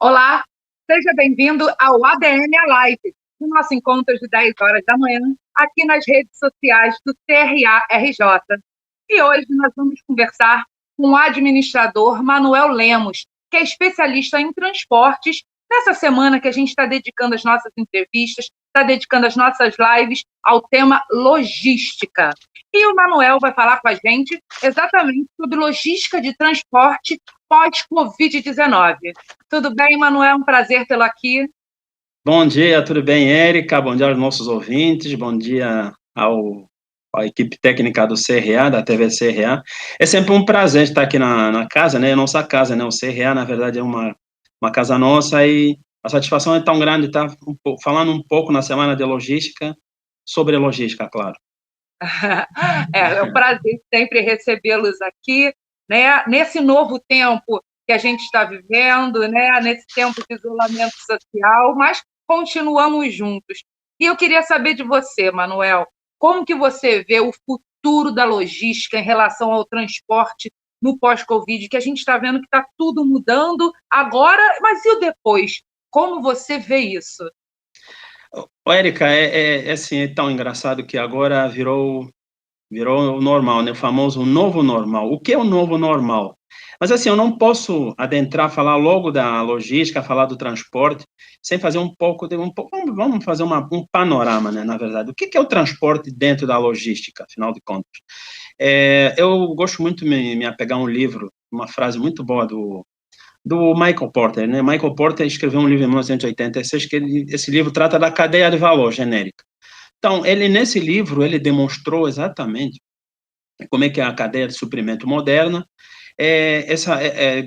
Olá, seja bem-vindo ao ADM Live, o nosso encontro de 10 horas da manhã, aqui nas redes sociais do CRA-RJ. E hoje nós vamos conversar com o administrador Manuel Lemos, que é especialista em transportes, nessa semana que a gente está dedicando as nossas entrevistas, está dedicando as nossas lives ao tema logística. E o Manuel vai falar com a gente exatamente sobre logística de transporte pós-Covid-19. Tudo bem, Manuel? Um prazer tê-lo aqui. Bom dia, tudo bem, Érica? Bom dia aos nossos ouvintes, bom dia à equipe técnica do CRA, da TV CRA. É sempre um prazer estar aqui na casa, né? Nossa casa, né? O CRA, na verdade, é uma casa nossa e a satisfação é tão grande estar falando um pouco na semana de logística, sobre logística, claro. É um prazer sempre recebê-los aqui, né? Nesse novo tempo que a gente está vivendo, né? Nesse tempo de isolamento social, mas continuamos juntos. E eu queria saber de você, Manuel, como que você vê o futuro da logística em relação ao transporte no pós-Covid, que a gente está vendo que está tudo mudando agora, mas e o depois? Como você vê isso? Ô, Érica, assim, é tão engraçado que agora virou o normal, né? O famoso novo normal. O que é o novo normal? Mas assim, eu não posso adentrar, falar logo da logística, falar do transporte, sem fazer vamos fazer um panorama, né, na verdade. O que é o transporte dentro da logística, afinal de contas? Eu gosto muito de me apegar a um livro, uma frase muito boa do Michael Porter, né? Michael Porter escreveu um livro em 1986, esse livro trata da cadeia de valor genérica. Então, nesse livro, ele demonstrou exatamente como é que é a cadeia de suprimento moderna,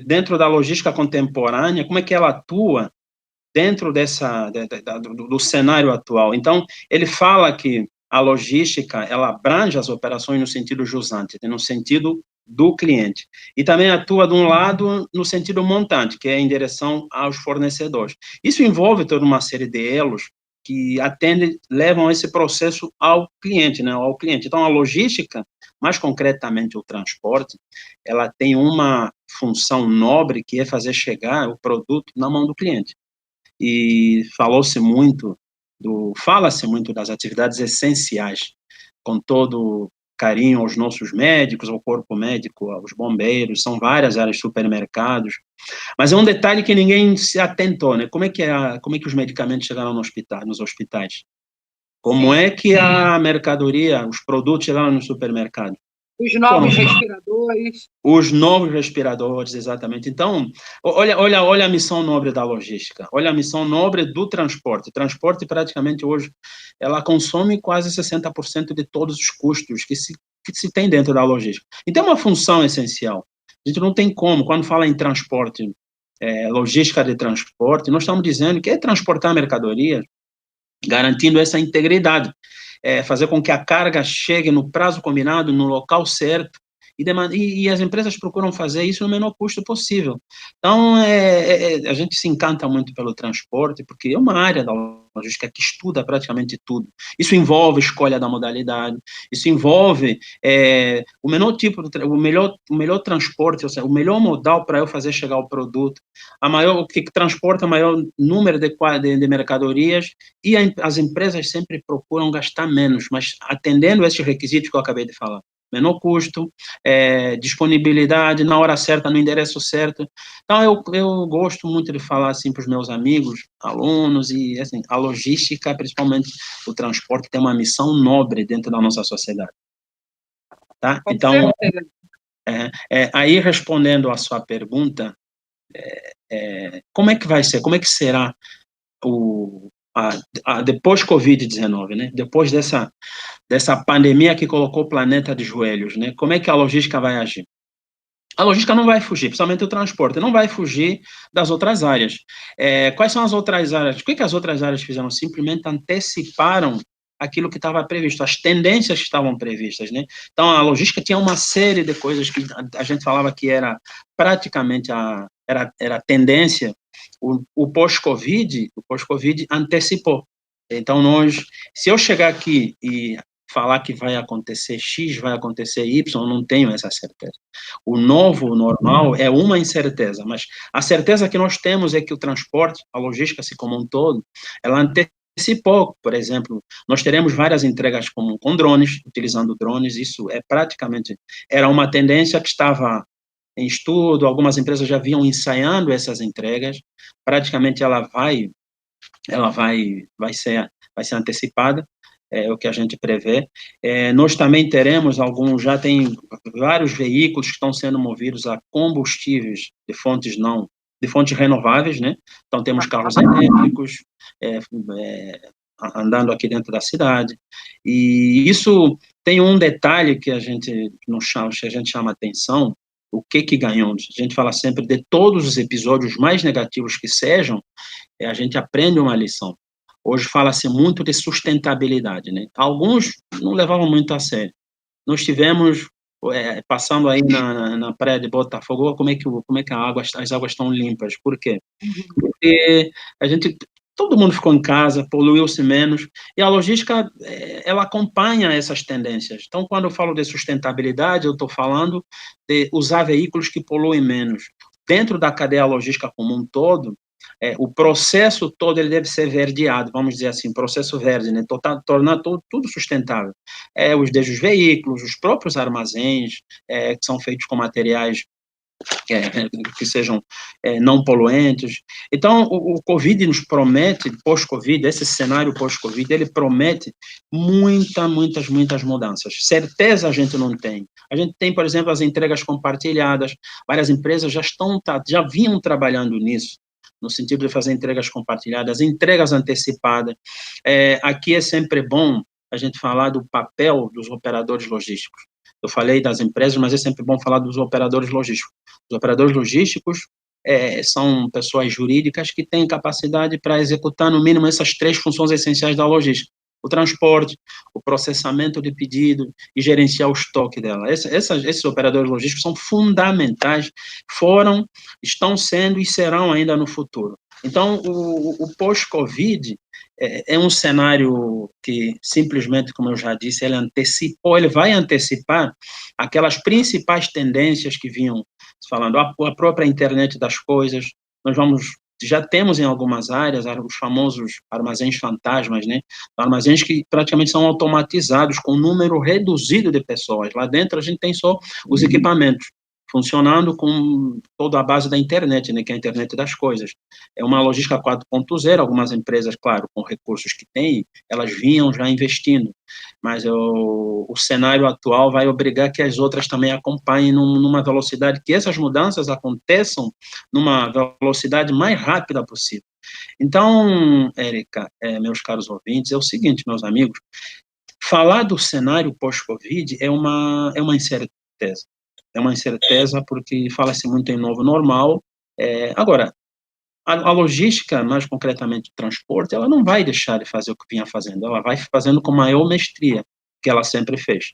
dentro da logística contemporânea, como é que ela atua dentro do cenário atual. Então, ele fala que a logística, ela abrange as operações no sentido jusante, no sentido do cliente, e também atua de um lado no sentido montante, que é em direção aos fornecedores. Isso envolve toda uma série de elos que levam esse processo ao cliente, né, ao cliente. Então, a logística, mais concretamente o transporte, ela tem uma função nobre que é fazer chegar o produto na mão do cliente. E fala-se muito das atividades essenciais, com todo carinho aos nossos médicos, ao corpo médico, aos bombeiros, são várias áreas, supermercados, mas é um detalhe que ninguém se atentou, né? Como é que os medicamentos chegaram nos hospitais? Como Sim. é que a mercadoria, os produtos chegaram no supermercado? Os Foram novos respiradores. os novos respiradores, exatamente. Então, olha a missão nobre da logística, olha a missão nobre do transporte. Transporte, praticamente, hoje, ela consome quase 60% de todos os custos que se tem dentro da logística. Então, é uma função essencial. A gente não tem como, quando fala em transporte, logística de transporte, nós estamos dizendo que é transportar mercadoria, garantindo essa integridade, fazer com que a carga chegue no prazo combinado, no local certo, e as empresas procuram fazer isso no menor custo possível. Então, a gente se encanta muito pelo transporte, porque é uma área da logística que estuda praticamente tudo. Isso envolve escolha da modalidade, isso envolve o menor tipo, o melhor transporte, ou seja, o melhor modal para eu fazer chegar o produto, o que transporta o maior número de mercadorias, e as empresas sempre procuram gastar menos, mas atendendo esses requisitos que eu acabei de falar. Menor custo, disponibilidade, na hora certa, no endereço certo. Então, eu gosto muito de falar assim para os meus amigos, alunos, e assim, a logística, principalmente o transporte, tem uma missão nobre dentro da nossa sociedade. Tá? Com Então, certeza. aí respondendo à sua pergunta, como é que vai ser, como é que será depois Covid-19, né? Depois dessa pandemia que colocou o planeta de joelhos, né? Como é que a logística vai agir? A logística não vai fugir, principalmente o transporte, não vai fugir das outras áreas. Quais são as outras áreas? O que as outras áreas fizeram? Simplesmente anteciparam aquilo que estava previsto, as tendências que estavam previstas, né? Então, a logística tinha uma série de coisas que a gente falava que era praticamente era tendência. O pós-Covid antecipou. Então, se eu chegar aqui e falar que vai acontecer X, vai acontecer Y, eu não tenho essa certeza. O novo normal é uma incerteza, mas a certeza que nós temos é que o transporte, a logística assim como um todo, ela antecipou, por exemplo, nós teremos várias entregas com drones, utilizando drones, isso é praticamente, era uma tendência que estava em estudo, algumas empresas já vinham ensaiando essas entregas, praticamente vai ser antecipada, é o que a gente prevê. Nós também teremos já tem vários veículos que estão sendo movidos a combustíveis de fontes renováveis, né? Então temos carros elétricos andando aqui dentro da cidade, e isso tem um detalhe que a gente chama atenção. O que ganhou? A gente fala sempre de todos os episódios mais negativos que sejam, a gente aprende uma lição. Hoje fala-se muito de sustentabilidade, né? Alguns não levavam muito a sério. Nós tivemos, passando aí na praia de Botafogo, como é que as águas estão limpas? Por quê? Porque todo mundo ficou em casa, poluiu-se menos, e a logística, ela acompanha essas tendências. Então, quando eu falo de sustentabilidade, eu estou falando de usar veículos que poluem menos. Dentro da cadeia logística como um todo, o processo todo ele deve ser verdeado, vamos dizer assim, processo verde, né? Tornar tudo sustentável. Desde os veículos, os próprios armazéns, que são feitos com materiais que sejam não poluentes. Então, o Covid nos promete, pós-Covid, esse cenário pós-Covid, ele promete muitas mudanças. Certeza a gente não tem. A gente tem, por exemplo, as entregas compartilhadas, várias empresas já vinham trabalhando nisso, no sentido de fazer entregas compartilhadas, entregas antecipadas. Aqui é sempre bom a gente falar do papel dos operadores logísticos. Eu falei das empresas, mas é sempre bom falar dos operadores logísticos. Os operadores logísticos são pessoas jurídicas que têm capacidade para executar, no mínimo, essas 3 funções essenciais da logística: o transporte, o processamento de pedido e gerenciar o estoque dela. Esses operadores logísticos são fundamentais, estão sendo e serão ainda no futuro. Então, o pós-Covid é um cenário que, simplesmente, como eu já disse, ele vai antecipar aquelas principais tendências que vinham falando, a própria internet das coisas. Já temos em algumas áreas os famosos armazéns fantasmas, né? Armazéns que praticamente são automatizados, com um número reduzido de pessoas. Lá dentro a gente tem só os equipamentos funcionando com toda a base da internet, né, que é a internet das coisas. É uma logística 4.0, algumas empresas, claro, com recursos que têm, elas vinham já investindo, mas o cenário atual vai obrigar que as outras também acompanhem numa velocidade, que essas mudanças aconteçam numa velocidade mais rápida possível. Então, Érica, meus caros ouvintes, é o seguinte, meus amigos, falar do cenário pós-Covid é uma incerteza. É uma incerteza porque fala-se muito em novo normal. Agora, a logística, mais concretamente o transporte, ela não vai deixar de fazer o que vinha fazendo, ela vai fazendo com maior mestria, que ela sempre fez.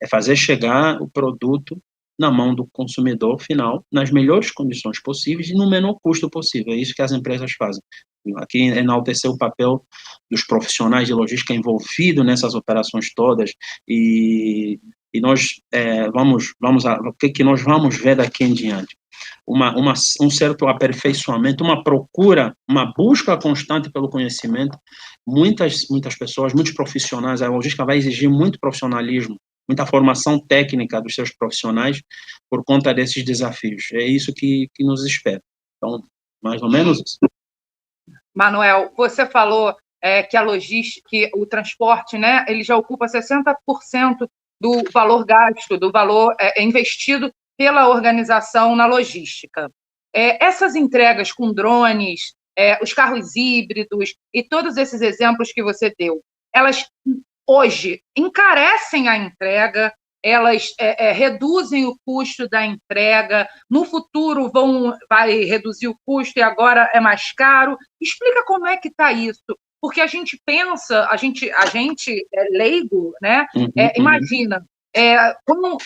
É fazer chegar o produto na mão do consumidor final, nas melhores condições possíveis e no menor custo possível. É isso que as empresas fazem. Aqui enaltecer o papel dos profissionais de logística envolvidos nessas operações todas, e nós o que nós vamos ver daqui em diante? Um certo aperfeiçoamento, uma procura, uma busca constante pelo conhecimento. Muitas pessoas, muitos profissionais, a logística vai exigir muito profissionalismo, muita formação técnica dos seus profissionais por conta desses desafios. É isso que nos espera. Então, mais ou menos isso. Manuel, você falou que a logística, que o transporte, né, ele já ocupa 60% do valor gasto, do valor investido pela organização na logística. Essas entregas com drones, os carros híbridos e todos esses exemplos que você deu, elas hoje encarecem a entrega, elas reduzem o custo da entrega, no futuro vai reduzir o custo e agora é mais caro. Explica como é que está isso, porque a gente pensa, a gente é leigo, né? Imagina,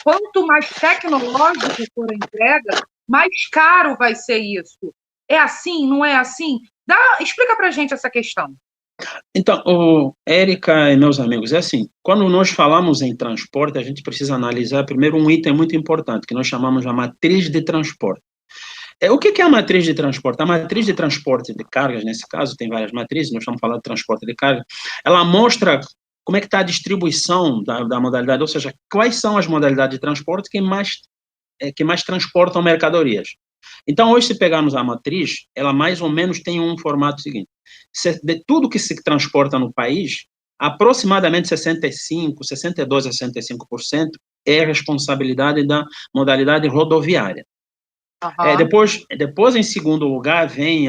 quanto mais tecnológico for a entrega, mais caro vai ser isso. É assim, não é assim? Explica para a gente essa questão. Então, Érica e meus amigos, é assim, quando nós falamos em transporte, a gente precisa analisar primeiro um item muito importante, que nós chamamos de matriz de transporte. O que é a matriz de transporte? A matriz de transporte de cargas, nesse caso, tem várias matrizes, nós estamos falando de transporte de carga, ela mostra como é que está a distribuição da modalidade, ou seja, quais são as modalidades de transporte que mais transportam mercadorias. Então, hoje, se pegarmos a matriz, ela mais ou menos tem um formato seguinte. De tudo que se transporta no país, aproximadamente 65, 62 a 65% é responsabilidade da modalidade rodoviária. Aham. Depois, em segundo lugar, vem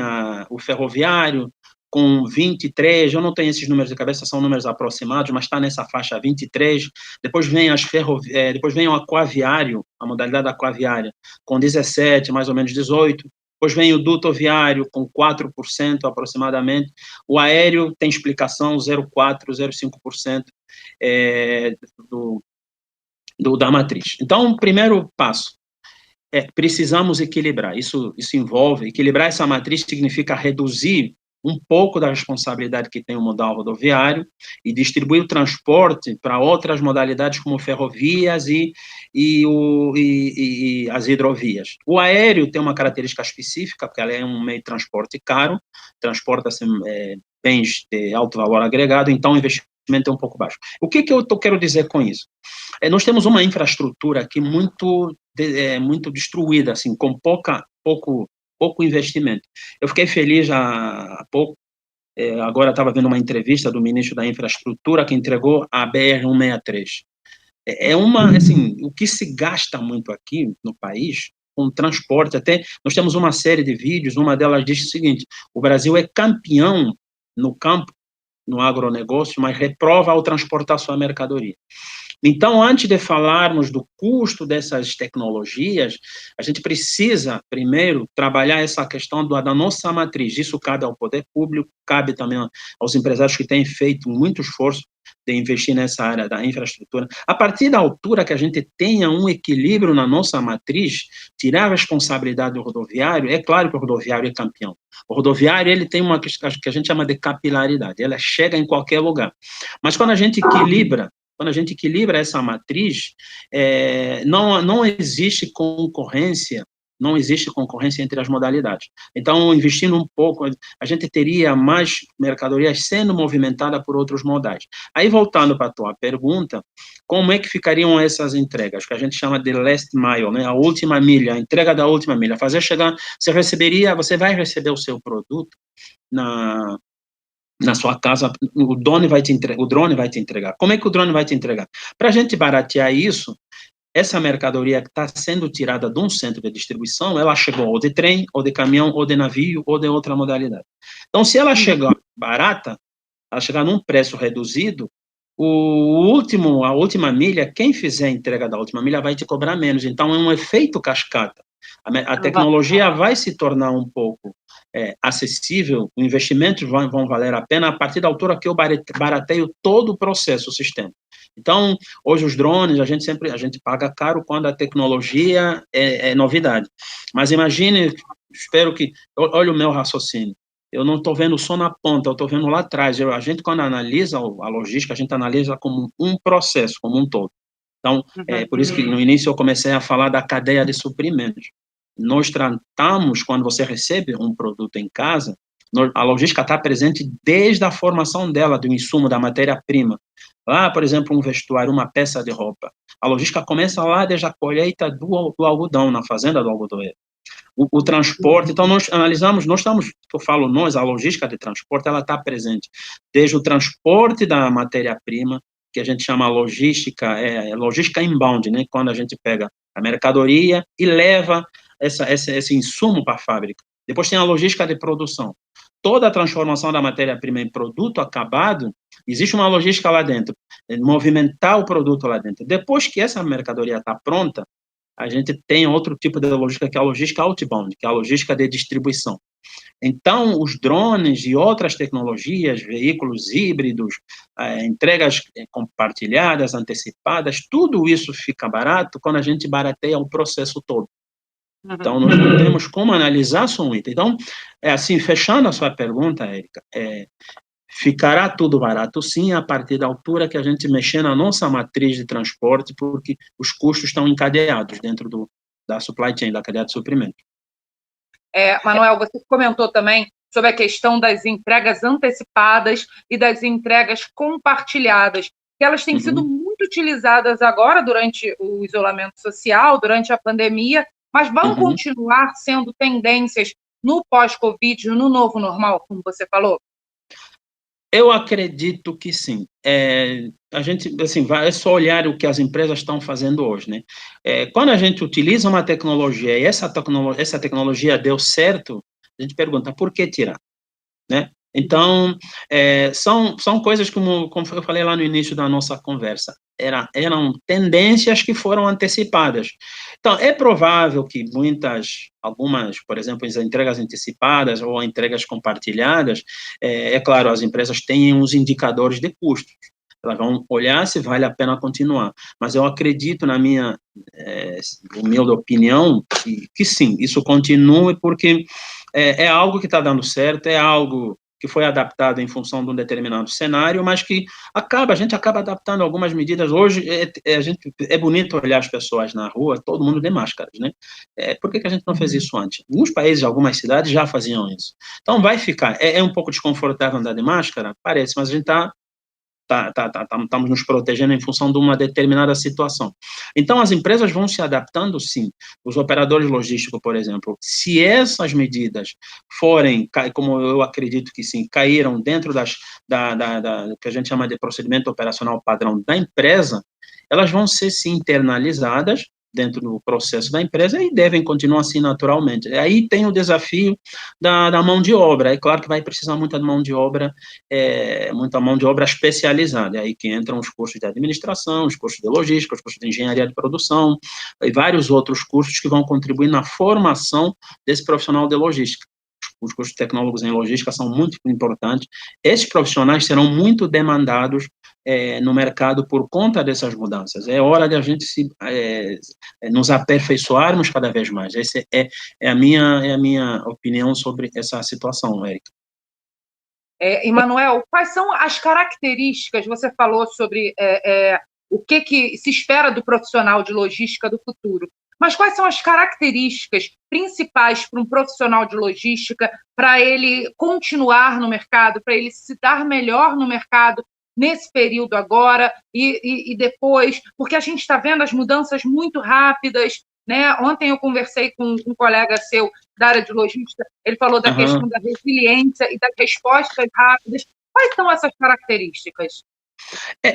o ferroviário, com 23, eu não tenho esses números de cabeça, são números aproximados, mas está nessa faixa 23. Depois vem depois vem o aquaviário, a modalidade aquaviária, com 17, mais ou menos 18. Depois vem o dutoviário, com 4% aproximadamente. O aéreo tem explicação, 0,4%, 0,5% da matriz. Então, o primeiro passo, precisamos equilibrar. Isso envolve equilibrar essa matriz, significa reduzir um pouco da responsabilidade que tem o modal rodoviário e distribuir o transporte para outras modalidades como ferrovias e as hidrovias. O aéreo tem uma característica específica, porque ela é um meio de transporte caro, transporta-se bens de alto valor agregado, então o investimento é um pouco baixo. O que eu quero dizer com isso? Nós temos uma infraestrutura aqui muito destruída, assim, com pouco investimento. Eu fiquei feliz há pouco, agora estava vendo uma entrevista do ministro da Infraestrutura que entregou a BR-163. Assim, o que se gasta muito aqui no país com transporte, até nós temos uma série de vídeos, uma delas diz o seguinte: o Brasil é campeão no campo, no agronegócio, mas reprova ao transportar sua mercadoria. Então, antes de falarmos do custo dessas tecnologias, a gente precisa, primeiro, trabalhar essa questão da nossa matriz. Isso cabe ao poder público, cabe também aos empresários que têm feito muito esforço de investir nessa área da infraestrutura. A partir da altura que a gente tenha um equilíbrio na nossa matriz, tirar a responsabilidade do rodoviário, é claro que o rodoviário é campeão. O rodoviário, ele tem uma que a gente chama de capilaridade, ela chega em qualquer lugar. Mas quando a gente equilibra essa matriz, não existe concorrência, não existe concorrência entre as modalidades. Então, investindo um pouco, a gente teria mais mercadorias sendo movimentada por outros modais. Aí, voltando para a tua pergunta, como é que ficariam essas entregas, que a gente chama de last mile, né? A última milha, a entrega da última milha, fazer chegar, você vai receber o seu produto na sua casa, o drone vai te entregar. Como é que o drone vai te entregar? Para a gente baratear isso, essa mercadoria que está sendo tirada de um centro de distribuição, ela chegou ou de trem, ou de caminhão, ou de navio, ou de outra modalidade. Então, se ela chegar barata, ela chegar num preço reduzido, a última milha, quem fizer a entrega da última milha vai te cobrar menos. Então, é um efeito cascata. A tecnologia vai se tornar um pouco acessível, os investimentos vão valer a pena a partir da altura que eu barateio todo o processo, o sistema. Então, hoje os drones, a gente paga caro quando a tecnologia é novidade. Mas imagine, olha o meu raciocínio, eu não estou vendo só na ponta, eu estou vendo lá atrás. A gente, quando analisa a logística, a gente analisa como um processo, como um todo. Então, por isso que no início eu comecei a falar da cadeia de suprimentos. Nós tratamos, quando você recebe um produto em casa, a logística está presente desde a formação dela, do insumo, da matéria-prima. Lá, por exemplo, um vestuário, uma peça de roupa. A logística começa lá desde a colheita do algodão, na fazenda do algodoeiro. O transporte, então nós analisamos, eu falo nós, a logística de transporte, ela está presente desde o transporte da matéria-prima, que a gente chama logística inbound, né? Quando a gente pega a mercadoria e leva esse insumo para a fábrica. Depois tem a logística de produção. Toda a transformação da matéria-prima em produto acabado, existe uma logística lá dentro, movimentar o produto lá dentro. Depois que essa mercadoria está pronta, a gente tem outro tipo de logística, que é a logística outbound, que é a logística de distribuição. Então, os drones e outras tecnologias, veículos híbridos, entregas compartilhadas, antecipadas, tudo isso fica barato quando a gente barateia o processo todo. Então, nós não temos como analisar só um item. Então, assim, fechando a sua pergunta, Érica, Ficará tudo barato, sim, a partir da altura que a gente mexer na nossa matriz de transporte, porque os custos estão encadeados dentro da supply chain, da cadeia de suprimento. Manuel, você comentou também sobre a questão das entregas antecipadas e das entregas compartilhadas, que elas têm sido muito utilizadas agora durante o isolamento social, durante a pandemia, mas vão continuar sendo tendências no pós-Covid, no novo normal, como você falou? Eu acredito que sim. A gente, assim, é só olhar o que as empresas estão fazendo hoje, né? Quando a gente utiliza uma tecnologia e essa tecnologia deu certo, a gente pergunta, por que tirar, né? Então, são coisas como eu falei lá no início da nossa conversa, eram tendências que foram antecipadas. Então, é provável que algumas, por exemplo, as entregas antecipadas ou entregas compartilhadas, claro, as empresas têm uns indicadores de custos. Elas vão olhar se vale a pena continuar. Mas eu acredito, na minha humilde opinião, que sim, isso continue, porque é algo que está dando certo, é algo que foi adaptado em função de um determinado cenário, mas que a gente acaba adaptando algumas medidas. Hoje, é bonito olhar as pessoas na rua, todo mundo de máscaras, né? Por que a gente não fez isso antes? Alguns países, algumas cidades já faziam isso. Então, vai ficar. É um pouco desconfortável andar de máscara? Parece, mas a gente estamos nos protegendo em função de uma determinada situação. Então, as empresas vão se adaptando, sim. Os operadores logísticos, por exemplo, se essas medidas forem, como eu acredito que sim, caíram dentro da que a gente chama de procedimento operacional padrão da empresa, elas vão ser, sim, internalizadas dentro do processo da empresa e devem continuar assim naturalmente. Aí tem o desafio da mão de obra. É claro que vai precisar muita mão de obra especializada. É aí que entram os cursos de administração, os cursos de logística, os cursos de engenharia de produção e vários outros cursos que vão contribuir na formação desse profissional de logística. Os cursos de tecnólogos em logística são muito importantes. Esses profissionais serão muito demandados no mercado por conta dessas mudanças. É hora de a gente nos aperfeiçoarmos cada vez mais. Essa é a minha opinião sobre essa situação, Érica. Emanuel, quais são as características, você falou sobre o que se espera do profissional de logística do futuro, mas quais são as características principais para um profissional de logística para ele continuar no mercado, para ele se dar melhor no mercado nesse período agora e depois, porque a gente está vendo as mudanças muito rápidas, né? Ontem eu conversei com um colega seu da área de logística, ele falou da questão da resiliência e das respostas rápidas. Quais são essas características?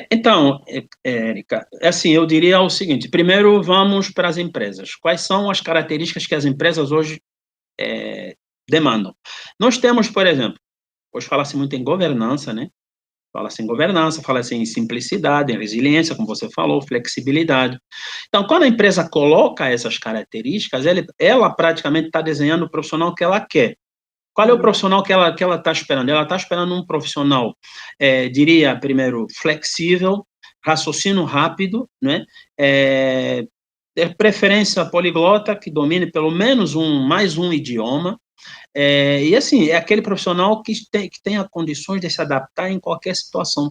Então, Érica, assim, eu diria o seguinte, primeiro vamos para as empresas. Quais são as características que as empresas hoje demandam? Nós temos, por exemplo, hoje fala-se muito em governança, né? Fala-se em governança, fala-se em simplicidade, em resiliência, como você falou, flexibilidade. Então, quando a empresa coloca essas características, ela praticamente está desenhando o profissional que ela quer. Qual é o profissional que ela está esperando? Ela está esperando um profissional, diria, primeiro, flexível, raciocínio rápido, né? De preferência poliglota, que domine pelo menos mais um idioma, e assim, é aquele profissional que tenha condições de se adaptar em qualquer situação.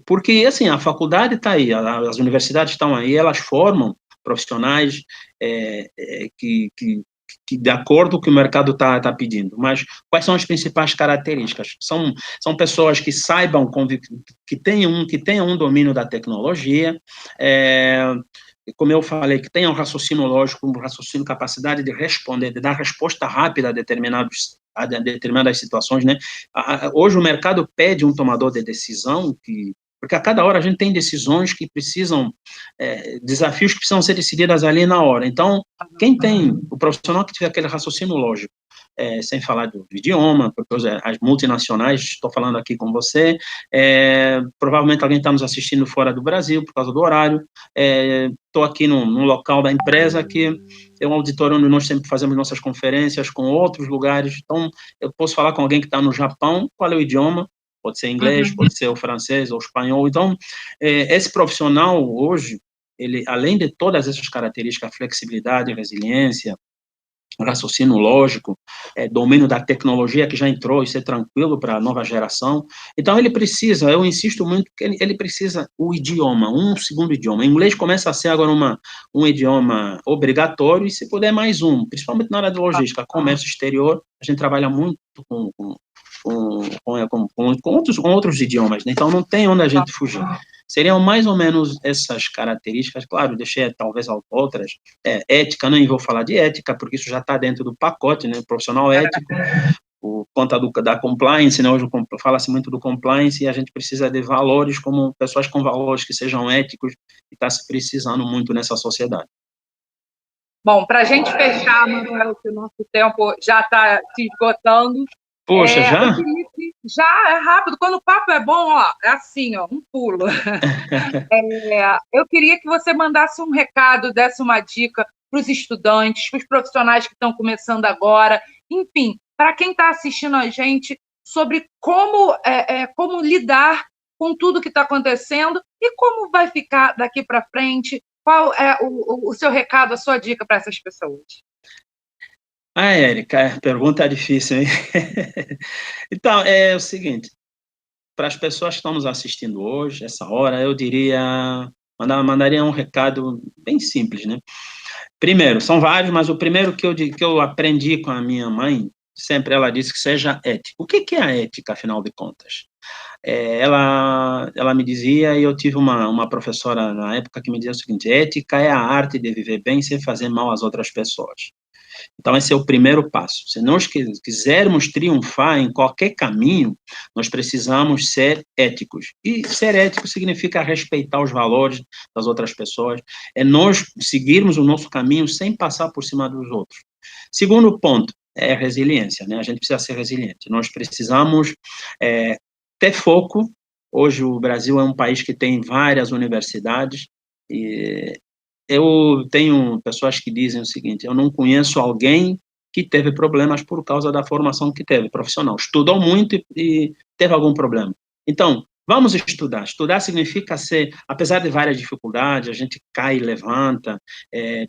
Porque, assim, a faculdade está aí, as universidades estão aí, elas formam profissionais que de acordo com o que o mercado está pedindo. Mas quais são as principais características? São pessoas que saibam, que tenham um domínio da tecnologia, como eu falei, que tenham raciocínio lógico, capacidade de responder, de dar resposta rápida a determinadas situações, né? Hoje o mercado pede um tomador de decisão porque a cada hora a gente tem decisões que precisam, desafios que precisam ser decididos ali na hora. Então, quem tem, o profissional que tiver aquele raciocínio lógico, sem falar do idioma, porque as multinacionais, estou falando aqui com você, provavelmente alguém está nos assistindo fora do Brasil, por causa do horário, estou aqui num local da empresa que é um auditório onde nós sempre fazemos nossas conferências com outros lugares, então eu posso falar com alguém que está no Japão, qual é o idioma? Pode ser inglês, pode ser o francês ou o espanhol. Então, esse profissional hoje, ele, além de todas essas características, flexibilidade, resiliência, raciocínio lógico, domínio da tecnologia que já entrou, isso é tranquilo para a nova geração. Então, ele precisa, eu insisto muito, que ele precisa o idioma, um segundo idioma. O inglês começa a ser agora um idioma obrigatório, e se puder mais um, principalmente na área de logística, comércio exterior, a gente trabalha muito com outros idiomas, né? Então não tem onde a gente fugir. Seriam mais ou menos essas características, claro, deixei talvez outras, ética, nem vou falar de ética, porque isso já está dentro do pacote, né, profissional ético, o conta da compliance, né, hoje fala-se muito do compliance, e a gente precisa de valores, como pessoas com valores que sejam éticos, e está se precisando muito nessa sociedade. Bom, para a gente fechar, Manuel, que o nosso tempo já está se esgotando. Poxa, já? Eu queria que, já é rápido, quando o papo é bom, ó, é assim, ó, um pulo. Eu queria que você mandasse um recado, desse uma dica para os estudantes, para os profissionais que estão começando agora, enfim, para quem está assistindo a gente, sobre como lidar com tudo que está acontecendo e como vai ficar daqui para frente. Qual é o seu recado, a sua dica para essas pessoas? Érica, pergunta difícil, hein? Então, é o seguinte, para as pessoas que estão nos assistindo hoje, essa hora, eu diria, mandaria um recado bem simples, né? Primeiro, são vários, mas o primeiro que eu aprendi com a minha mãe, sempre ela disse que seja ético. O que é a ética, afinal de contas? Ela me dizia, e eu tive uma professora na época que me dizia o seguinte: ética é a arte de viver bem sem fazer mal às outras pessoas. Então, esse é o primeiro passo. Se nós quisermos triunfar em qualquer caminho, nós precisamos ser éticos. E ser ético significa respeitar os valores das outras pessoas, é nós seguirmos o nosso caminho sem passar por cima dos outros. Segundo ponto é resiliência, né? A gente precisa ser resiliente. Nós precisamos ter foco. Hoje o Brasil é um país que tem várias universidades, e eu tenho pessoas que dizem o seguinte: eu não conheço alguém que teve problemas por causa da formação que teve, profissional. Estudou muito e teve algum problema. Então, vamos estudar. Estudar significa ser, apesar de várias dificuldades, a gente cai e levanta,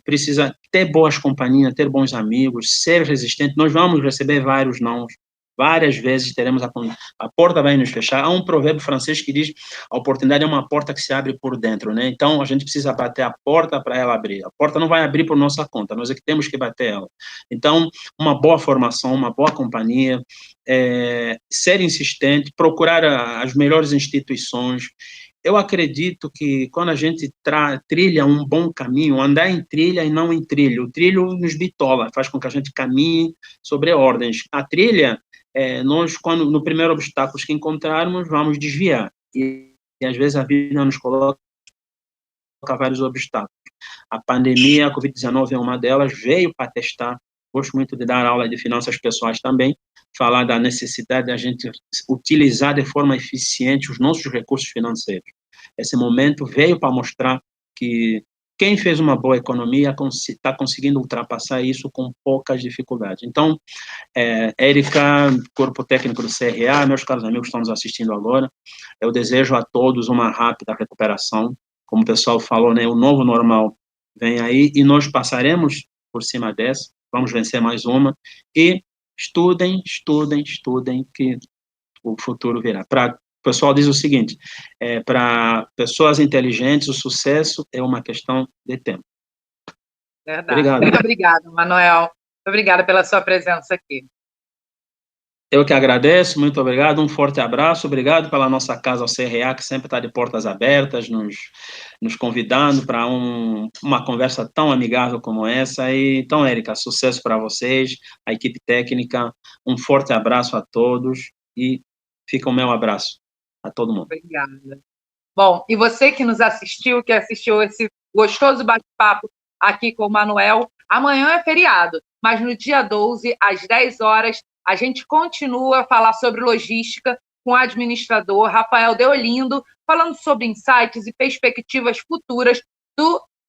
precisa ter boas companhias, ter bons amigos, ser resistente. Nós vamos receber vários nãos. Várias vezes teremos a porta vai nos fechar. Há um provérbio francês que diz: a oportunidade é uma porta que se abre por dentro, né? Então a gente precisa bater a porta para ela abrir. A porta não vai abrir por nossa conta, nós é que temos que bater ela. Então, uma boa formação, uma boa companhia, ser insistente, procurar as melhores instituições. Eu acredito que quando a gente trilha um bom caminho, andar em trilha e não em trilho, o trilho nos bitola, faz com que a gente caminhe sobre ordens. A trilha, nós, quando no primeiro obstáculo que encontrarmos, vamos desviar. E às vezes a vida nos coloca vários obstáculos. A pandemia, a Covid-19 é uma delas, veio para testar. Gosto muito de dar aula de finanças pessoais também, falar da necessidade de a gente utilizar de forma eficiente os nossos recursos financeiros. Esse momento veio para mostrar que quem fez uma boa economia está conseguindo ultrapassar isso com poucas dificuldades. Então, Érica, corpo técnico do CRA, meus caros amigos que estão nos assistindo agora, eu desejo a todos uma rápida recuperação. Como o pessoal falou, né, o novo normal vem aí e nós passaremos por cima dessa, vamos vencer mais uma, e estudem, estudem, estudem, que o futuro virá. O pessoal diz o seguinte: para pessoas inteligentes, o sucesso é uma questão de tempo. Verdade. Obrigado. Muito obrigado, Manuel. Obrigada pela sua presença aqui. Eu que agradeço, muito obrigado, um forte abraço, obrigado pela nossa casa, o CRA, que sempre está de portas abertas, nos convidando para uma conversa tão amigável como essa. Então, Érica, sucesso para vocês, a equipe técnica, um forte abraço a todos e fica o meu abraço a todo mundo. Obrigada. Bom, e você que nos assistiu, que assistiu esse gostoso bate-papo aqui com o Manuel, amanhã é feriado, mas no dia 12, às 10 horas, a gente continua a falar sobre logística com o administrador Rafael Deolindo, falando sobre insights e perspectivas futuras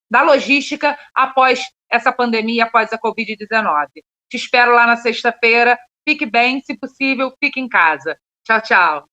da logística após essa pandemia, após a Covid-19. Te espero lá na sexta-feira. Fique bem, se possível, fique em casa. Tchau, tchau.